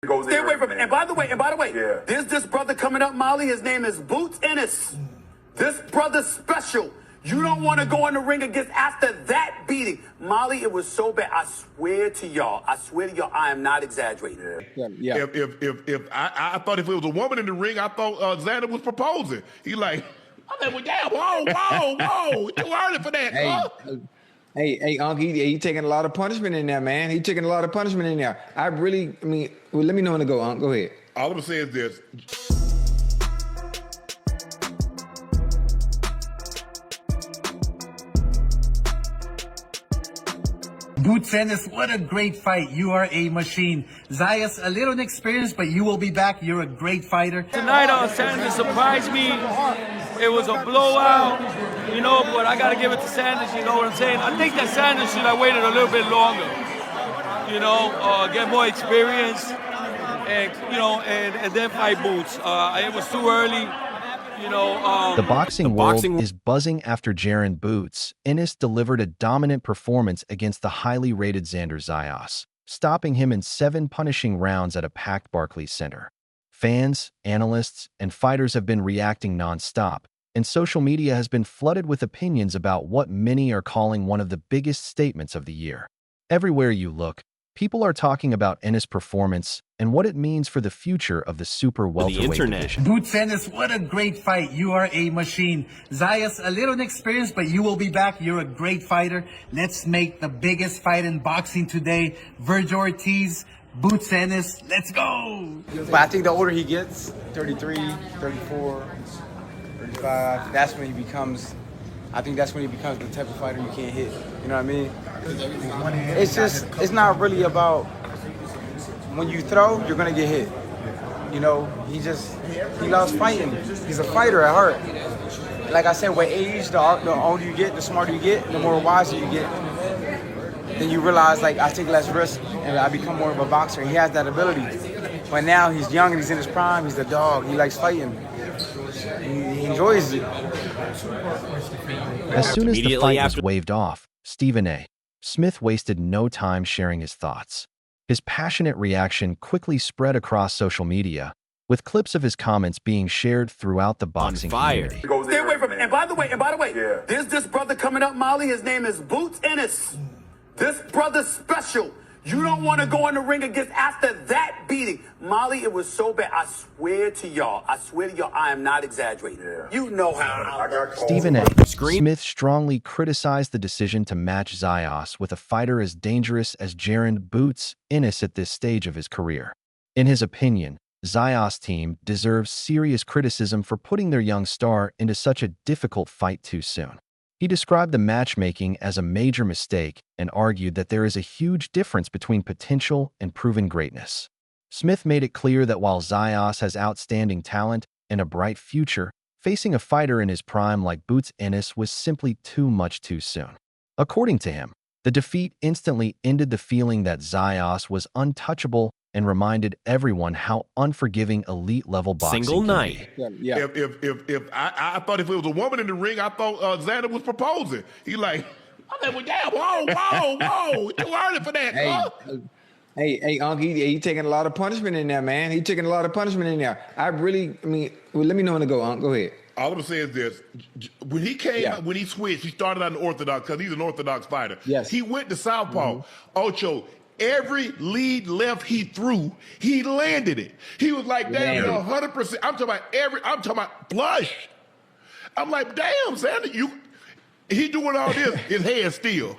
Stay away from it. And by the way, there's this brother coming up, Molly. His name is Boots Ennis. This brother's special. You don't want to go in the ring against after that beating. Molly, it was so bad. I swear to y'all, I am not exaggerating. Yeah. If I thought if it was a woman in the ring, I thought Xander was proposing. He like, I'm like, well, damn, whoa, too early for that. Hey, Unc, he taking a lot of punishment in there, man. He taking a lot of punishment in there. Well, let me know when to go, Unc. Go ahead. All I'm gonna say is this. Boots Ennis, what a great fight. You are a machine. Zayas, a little inexperienced, but you will be back. You're a great fighter. Tonight on Sanders surprised me. It was a blowout, but I got to give it to Sanders, you know what I'm saying? I think that Sanders should have waited a little bit longer, get more experience, and then fight Boots. It was too early. The boxing world is buzzing after Jaron Boots. Ennis delivered a dominant performance against the highly rated Xander Zayas, stopping him in 7 punishing rounds at a packed Barclays Center. Fans, analysts, and fighters have been reacting non-stop, and social media has been flooded with opinions about what many are calling one of the biggest statements of the year. Everywhere you look, people are talking about Ennis' performance and what it means for the future of the super welterweight division. Boots Ennis, what a great fight. You are a machine. Zayas, a little inexperienced, but you will be back. You're a great fighter. Let's make the biggest fight in boxing today. Virgil Ortiz, Boots Ennis, let's go. But I think the older he gets, 33, 34, 35, that's when he becomes the type of fighter you can't hit. You know what I mean? It's not really about when you throw, you're gonna get hit. He loves fighting. He's a fighter at heart. Like I said, with age, the older you get, the smarter you get, the more wiser you get. Then you realize, like, I take less risk and I become more of a boxer. He has that ability. But now he's young and he's in his prime. He's a dog. He likes fighting. He enjoys it. As soon as the fight was waved off, Stephen A. Smith wasted no time sharing his thoughts. His passionate reaction quickly spread across social media, with clips of his comments being shared throughout the boxing community. Stay away from it. And by the way, there's this brother coming up, Molly. His name is Boots Ennis. This brother's special. You don't want to go in the ring against after that beating. Molly, it was so bad. I swear to y'all, I am not exaggerating. You know how. Stephen A. Smith strongly criticized the decision to match Zayas with a fighter as dangerous as Jaron Boots Ennis at this stage of his career. In his opinion, Zayas' team deserves serious criticism for putting their young star into such a difficult fight too soon. He described the matchmaking as a major mistake and argued that there is a huge difference between potential and proven greatness. Smith made it clear that while Zayas has outstanding talent and a bright future, facing a fighter in his prime like Boots Ennis was simply too much too soon. According to him, the defeat instantly ended the feeling that Zayas was untouchable and reminded everyone how unforgiving elite-level boxing Single can night. be. If I thought if it was a woman in the ring, I thought Xander was proposing. He like, I'm like, well, damn, whoa, too early for that. Hey, Unc, he taking a lot of punishment in there, man. He taking a lot of punishment in there. Well, let me know when to go, Unc. Go ahead. All I'm gonna say is this: when he when he switched, he started out in Orthodox because he's an Orthodox fighter. Yes. He went to Southpaw. Ocho. Every lead left he threw, he landed it. He was like, damn, 100%. I'm talking about flush. I'm like, damn, Xander, he doing all this, his head still.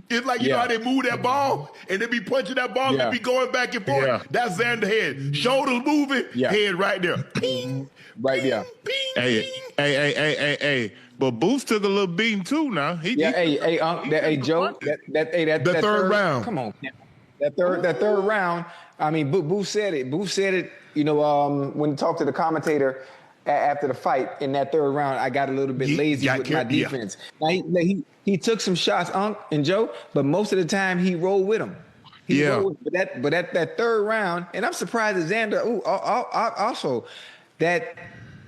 It's like, you know how they move that ball and they be punching that ball and be going back and forth? Yeah. That's Xander's head. Shoulders moving, head right there. Ping, right there. Ping, Hey. But Boots took a little beating too now. Hey, Unc, Joe, that third round. Come on. That third round, I mean, Booth said it. Booth said it, when he talked to the commentator after the fight in that third round, I got a little bit lazy with my defense. Now, he took some shots, Unc and Joe, but most of the time he rolled with him. But that third round, and I'm surprised that Xander, also, that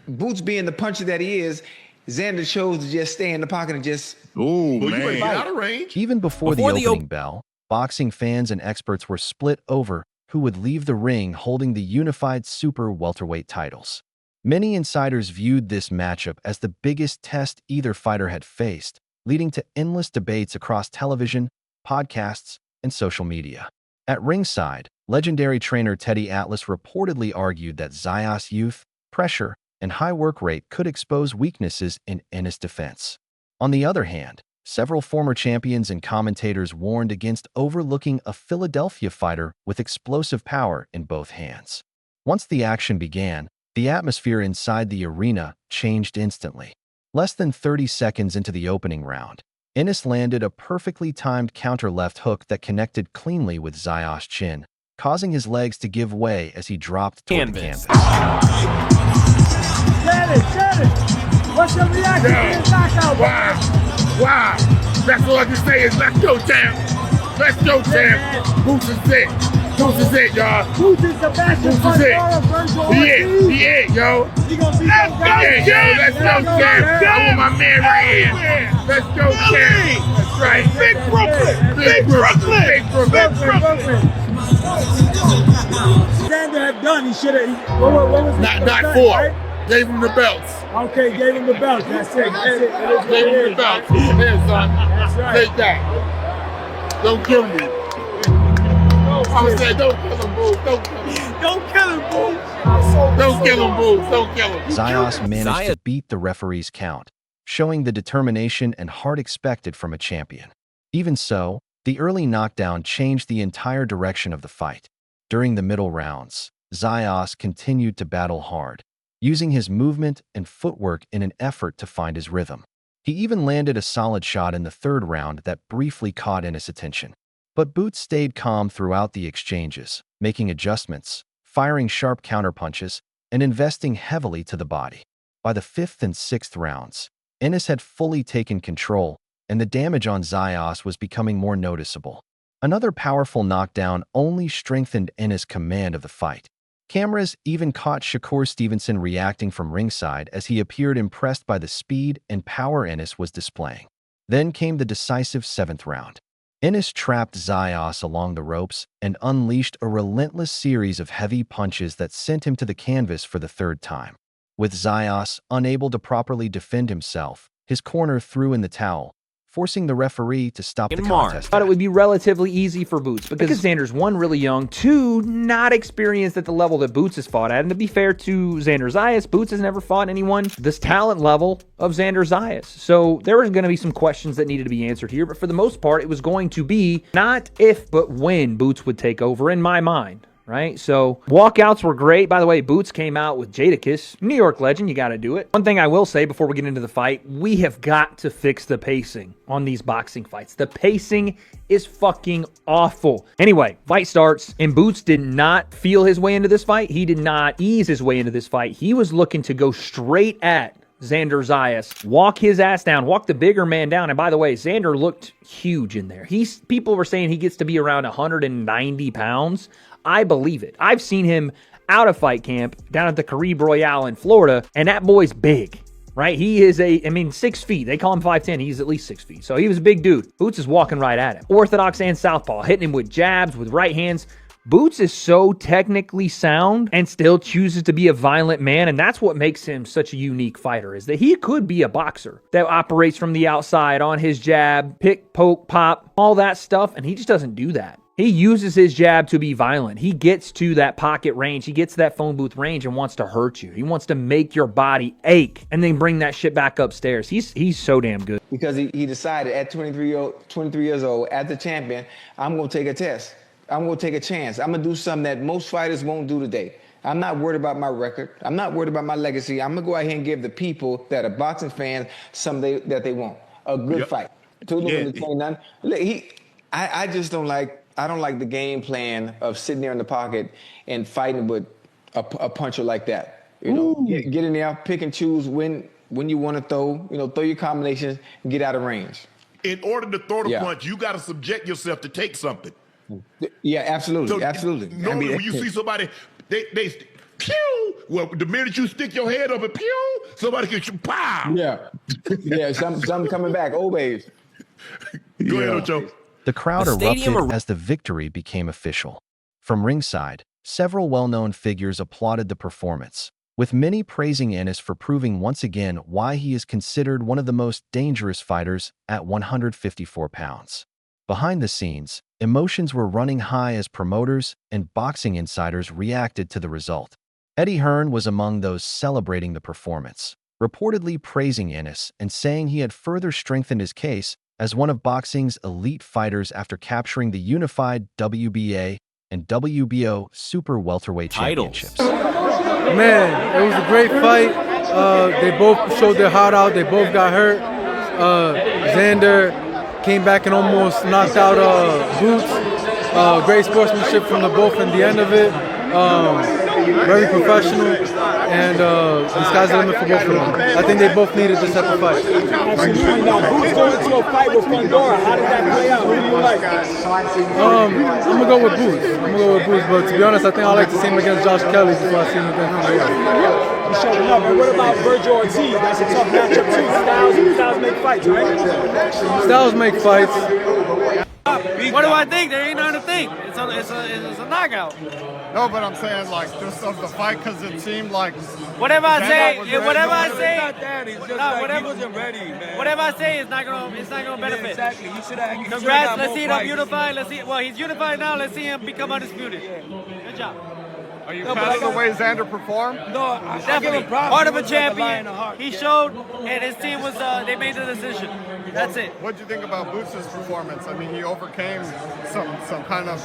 Boots being the puncher that he is, Xander chose to just stay in the pocket and just out of range. Even before the opening bell, boxing fans and experts were split over who would leave the ring holding the unified super welterweight titles. Many insiders viewed this matchup as the biggest test either fighter had faced, leading to endless debates across television, podcasts, and social media. At ringside, legendary trainer Teddy Atlas reportedly argued that Zayas' youth, pressure, and high work rate could expose weaknesses in Ennis' defense. On the other hand, several former champions and commentators warned against overlooking a Philadelphia fighter with explosive power in both hands. Once the action began, the atmosphere inside the arena changed instantly. Less than 30 seconds into the opening round, Ennis landed a perfectly timed counter left hook that connected cleanly with Zayas' chin, causing his legs to give way as he dropped toward the canvas. What's your reaction to this knockout? Wow. That's all I can say is let's go, champ. Let's go, champ. Boots is it. Boots is it, y'all. Boots is the best. Boots is it. He it, yo. Let's go, champ. I want my man right here. Let's go, champ. That's right. Big Brooklyn. Big Brooklyn. Xander had done. He should have. What was Not four. Right? Gave him the belts. Okay, gave him the belts. That's it. Gave him the belts. Here, son. That's right. Take that. Don't kill me. I'm saying, don't kill him, Boots. Don't kill him. Don't kill him, Boots. Don't kill him, Boots. Don't kill him. Zayas managed to beat the referee's count, showing the determination and heart expected from a champion. Even so, the early knockdown changed the entire direction of the fight. During the middle rounds, Zayas continued to battle hard, using his movement and footwork in an effort to find his rhythm. He even landed a solid shot in the third round that briefly caught Ennis' attention. But Boots stayed calm throughout the exchanges, making adjustments, firing sharp counterpunches, and investing heavily to the body. By the 5th and 6th rounds, Ennis had fully taken control, and the damage on Zayas was becoming more noticeable. Another powerful knockdown only strengthened Ennis' command of the fight. Cameras even caught Shakur Stevenson reacting from ringside as he appeared impressed by the speed and power Ennis was displaying. Then came the decisive 7th round. Ennis trapped Zayas along the ropes and unleashed a relentless series of heavy punches that sent him to the canvas for the third time. With Zayas unable to properly defend himself, his corner threw in the towel, forcing the referee to stop the contest. I thought it would be relatively easy for Boots because Xander's, one, really young, two, not experienced at the level that Boots has fought at. And to be fair to Xander Zayas, Boots has never fought anyone this talent level of Xander Zayas. So there was going to be some questions that needed to be answered here, but for the most part, it was going to be not if, but when Boots would take over in my mind. Right? So walkouts were great. By the way, Boots came out with Jadakiss, New York legend. You got to do it. One thing I will say before we get into the fight, we have got to fix the pacing on these boxing fights. The pacing is fucking awful. Anyway, fight starts, and Boots did not feel his way into this fight. He did not ease his way into this fight. He was looking to go straight at Xander Zayas, walk his ass down, walk the bigger man down. And by the way, Xander looked huge in there. People were saying he gets to be around 190 pounds. I believe it. I've seen him out of fight camp down at the Caribe Royale in Florida, and that boy's big, right? He is 6 feet. They call him 5'10". He's at least 6 feet. So he was a big dude. Boots is walking right at him. Orthodox and southpaw, hitting him with jabs, with right hands. Boots is so technically sound and still chooses to be a violent man, and that's what makes him such a unique fighter, is that he could be a boxer that operates from the outside on his jab, pick, poke, pop, all that stuff, and he just doesn't do that. He uses his jab to be violent. He gets to that pocket range. He gets to that phone booth range and wants to hurt you. He wants to make your body ache and then bring that shit back upstairs. He's so damn good. Because he decided at 23 years old, as the champion, I'm going to take a test. I'm going to take a chance. I'm going to do something that most fighters won't do today. I'm not worried about my record. I'm not worried about my legacy. I'm going to go out here and give the people that are boxing fans something that they want. A good fight. I just don't like... I don't like the game plan of sitting there in the pocket and fighting with a puncher like that. You know, get in there, pick and choose when you want to throw. You know, throw your combinations and get out of range. In order to throw the punch, you got to subject yourself to take something. Yeah, absolutely, so absolutely. Normally, when you see somebody, they pew. Well, the minute you stick your head up and pew, somebody can shoot. Pow. Yeah. Something coming back. Always. Go ahead, Ocho. The crowd erupted as the victory became official. From ringside, several well-known figures applauded the performance, with many praising Ennis for proving once again why he is considered one of the most dangerous fighters at 154 pounds. Behind the scenes, emotions were running high as promoters and boxing insiders reacted to the result. Eddie Hearn was among those celebrating the performance, reportedly praising Ennis and saying he had further strengthened his case as one of boxing's elite fighters after capturing the unified WBA and WBO super welterweight championships. Man, it was a great fight. They both showed their heart out. They both got hurt. Xander came back and almost knocked out Boots. Great sportsmanship from the both in the end of it. Very professional, and the sky's the limit for both of them. I think they both needed this type of fight. Now, Boots going into a fight with Pandora. How did that play out? Who do you like? I'm gonna go with Boots. But to be honest, I think I like to see him against Josh Kelly before I see him against Pandora. He's showing up. And what about Virgil Ortiz? That's a tough matchup too. Styles make fights, right? Styles make fights. What do I think? There ain't nothing to think. It's a knockout. No, but I'm saying like just of the fight because it seemed like whatever I say, he wasn't ready, man. Whatever I say is not gonna benefit. Yeah, exactly. He should have. Congrats. Let's see him unified. Let's see. Well, he's unified now. Let's see him become undisputed. Good job. Are you proud of the way Xander performed? No, definitely. Part of a champion. He showed, and his team was. They made the decision. That's it. What'd you think about Boots' performance? I mean, he overcame some kind of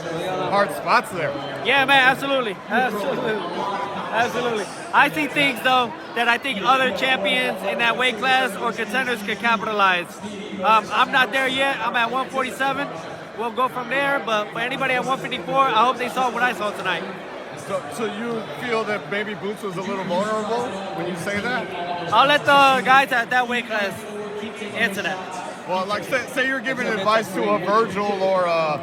hard spots there. Yeah, man, absolutely. I see things though that I think other champions in that weight class or contenders could capitalize. I'm not there yet. I'm at 147. We'll go from there. But for anybody at 154, I hope they saw what I saw tonight. So you feel that maybe Boots was a little vulnerable when you say that? I'll let the guys at that weight class answer that. Well, like say you're giving advice to a Virgil or a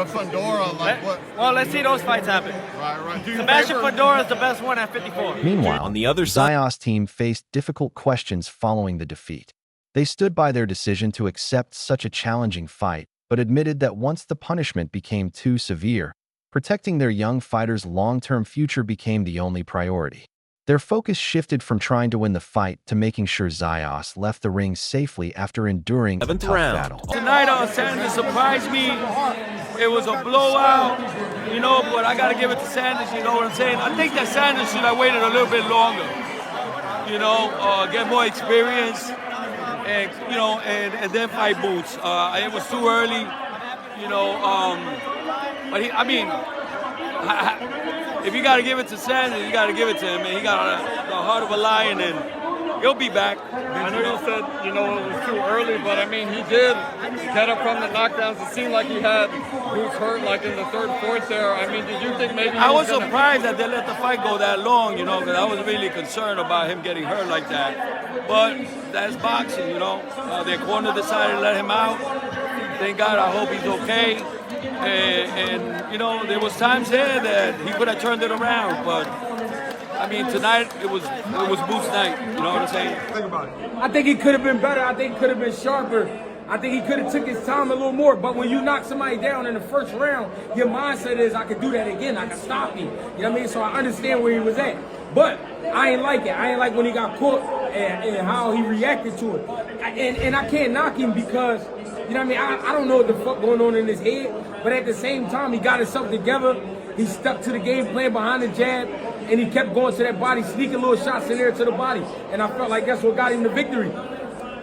Pandora, like what? Well, let's see those fights happen. Right. Sebastian Pandora is the best one at 54. Meanwhile, on the other side, Zayas' team faced difficult questions following the defeat. They stood by their decision to accept such a challenging fight, but admitted that once the punishment became too severe, protecting their young fighter's long-term future became the only priority. Their focus shifted from trying to win the fight to making sure Zayas left the ring safely after enduring a tough battle. Tonight, Sanders surprised me. It was a blowout, but I got to give it to Sanders, you know what I'm saying? I think that Sanders should have waited a little bit longer, get more experience, and, and then fight Boots. It was too early, but if you got to give it to Sanders, you got to give it to him, man. He got the heart of a lion, and he'll be back. I know you said, it was too early, but I mean, he did get up from the knockdowns. It seemed like he had Boots hurt, like in the third, fourth there. I mean, did you think maybe I was surprised that they let the fight go that long, because I was really concerned about him getting hurt like that. But that's boxing, Their corner decided to let him out. Thank God, I hope he's okay. And there was times there that he could have turned it around, but tonight it was Boots night. You know what I'm saying? Think about it. I think he could have been better. I think he could have been sharper. I think he could have took his time a little more. But when you knock somebody down in the first round, your mindset is, I could do that again. I can stop him. You know what I mean? So I understand where he was at. But I ain't like it. I ain't like when he got caught and how he reacted to it. And I can't knock him because, you know what I mean? I don't know what the fuck going on in his head. But at the same time, he got himself together. He stuck to the game plan behind the jab. And he kept going to that body, sneaking little shots in there to the body. And I felt like that's what got him the victory.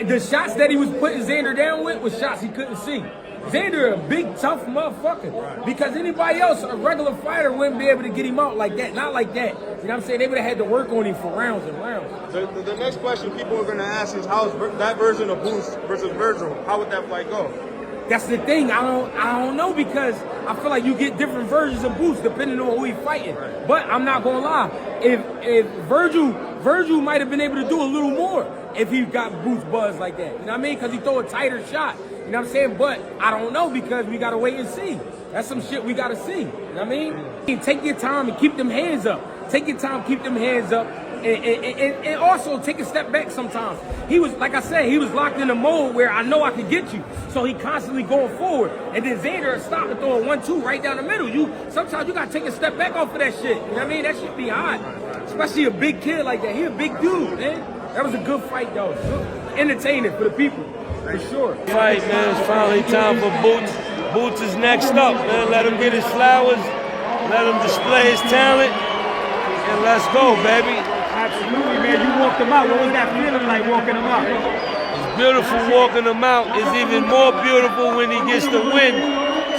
The shots that he was putting Xander down with was shots he couldn't see. Xander a big, tough motherfucker. Because anybody else, a regular fighter, wouldn't be able to get him out like that. Not like that. You know what I'm saying? They would have had to work on him for rounds and rounds. The next question people are going to ask is, how's that version of Boost versus Virgil? How would that fight go? That's the thing. I don't know, because I feel like you get different versions of Boots depending on who he's fighting. Right. But I'm not gonna lie. If Virgil might have been able to do a little more if he got Boots buzz like that. You know what I mean? Because he throw a tighter shot. You know what I'm saying? But I don't know, because we gotta wait and see. That's some shit we gotta see. You know what I mean? Take your time and keep them hands up. Take your time, keep them hands up. and also take a step back sometimes. He was, like I said, he was locked in a mode where I know I could get you. So he constantly going forward. And then Xander stopped and throwing 1-2 right down the middle. Sometimes you got to take a step back off of that shit. You know what I mean? That shit be hot. Especially a big kid like that. He a big dude, man. That was a good fight, though. Entertaining for the people, for sure. Fight, man. It's finally time for Boots. Boots is next up, man. Let him get his flowers. Let him display his talent. And let's go, baby. Absolutely, man. You walked him out. What was that feeling like walking him out? It's beautiful walking him out. It's even more beautiful when he gets the win.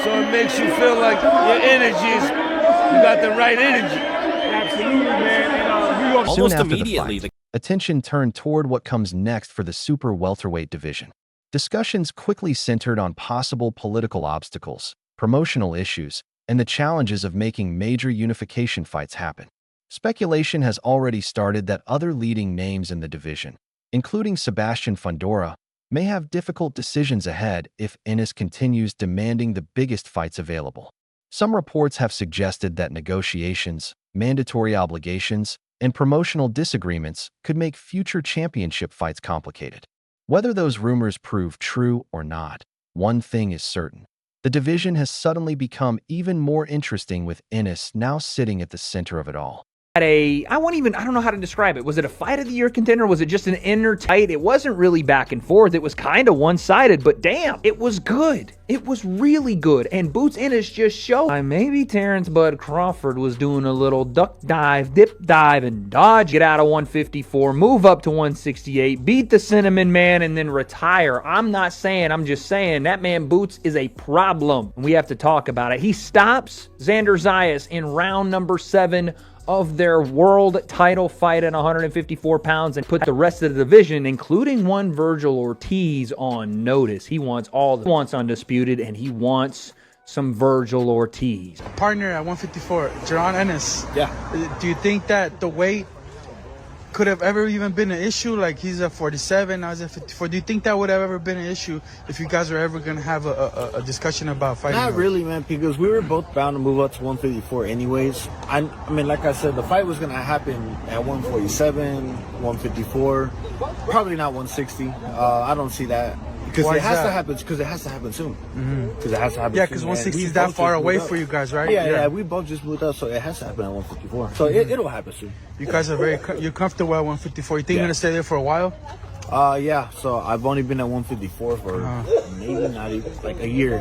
So it makes you feel like your energy is, you got the right energy. Absolutely, man. And, Soon after the fight, attention turned toward what comes next for the super welterweight division. Discussions quickly centered on possible political obstacles, promotional issues, and the challenges of making major unification fights happen. Speculation has already started that other leading names in the division, including Sebastian Fundora, may have difficult decisions ahead if Ennis continues demanding the biggest fights available. Some reports have suggested that negotiations, mandatory obligations, and promotional disagreements could make future championship fights complicated. Whether those rumors prove true or not, one thing is certain. The division has suddenly become even more interesting with Ennis now sitting at the center of it all. I don't know how to describe it. Was it a fight of the year contender? Was it just an inner tight? It wasn't really back and forth. It was kind of one-sided, but damn, it was good. It was really good. And Boots Ennis just showed maybe Terrence Bud Crawford was doing a little duck dive, dip dive, and dodge, get out of 154, move up to 168, beat the Cinnamon Man, and then retire. I'm not saying, I'm just saying that man Boots is a problem. We have to talk about it. He stops Xander Zayas in round number 7 of their world title fight at 154 pounds and put the rest of the division, including one Virgil Ortiz, on notice. He wants undisputed, and he wants some Virgil Ortiz. Partner at 154, Jaron Ennis. Yeah. Do you think that the weight could have ever even been an issue? Like, he's at 47, I was at 54. Do you think that would have ever been an issue if you guys were ever going to have a discussion about fighting? Not really, man, because we were both bound to move up to 154 anyways. I mean, like I said, the fight was going to happen at 147, 154, probably not 160. I don't see that. Because it has to happen. Because it has to happen soon. Because it has to happen. Yeah, because 160 is that far away for you guys, right? Yeah. We both just moved up, so it has to happen at 154. So it'll happen soon. You guys are you're comfortable at 154. You think you're gonna stay there for a while? Yeah. So I've only been at 154 for maybe not even like a year.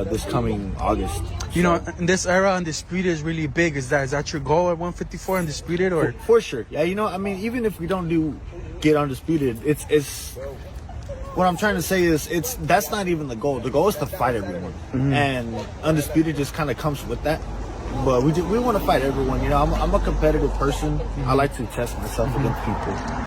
This coming August. You know, in this era, undisputed is really big. Is that your goal at 154, undisputed, or? For sure. Yeah. You know, I mean, even if we don't get undisputed, it's. What I'm trying to say is, that's not even the goal. The goal is to fight everyone, and undisputed just kind of comes with that. But we want to fight everyone. You know, I'm a competitive person. I like to test myself against people.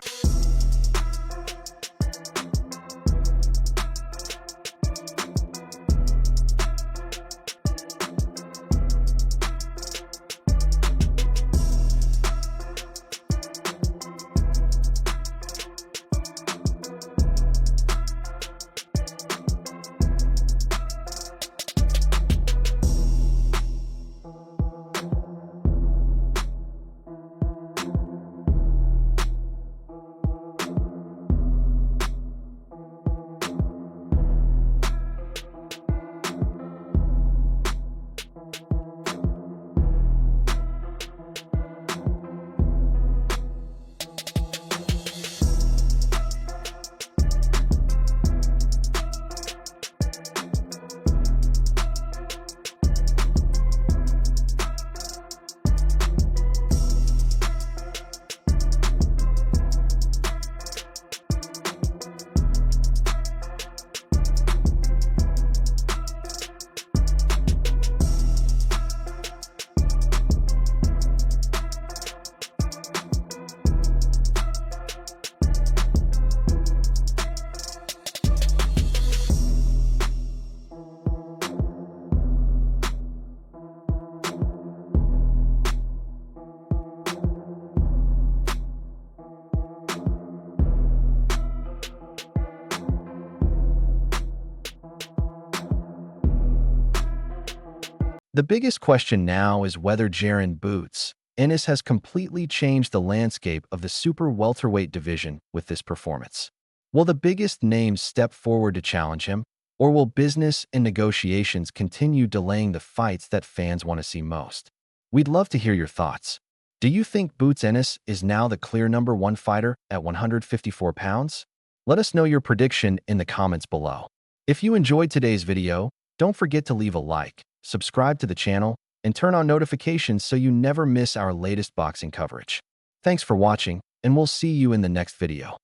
The biggest question now is whether Jaron Boots Ennis has completely changed the landscape of the super welterweight division with this performance. Will the biggest names step forward to challenge him, or will business and negotiations continue delaying the fights that fans want to see most? We'd love to hear your thoughts. Do you think Boots Ennis is now the clear #1 fighter at 154 pounds? Let us know your prediction in the comments below. If you enjoyed today's video, don't forget to leave a like, subscribe to the channel, and turn on notifications so you never miss our latest boxing coverage. Thanks for watching, and we'll see you in the next video.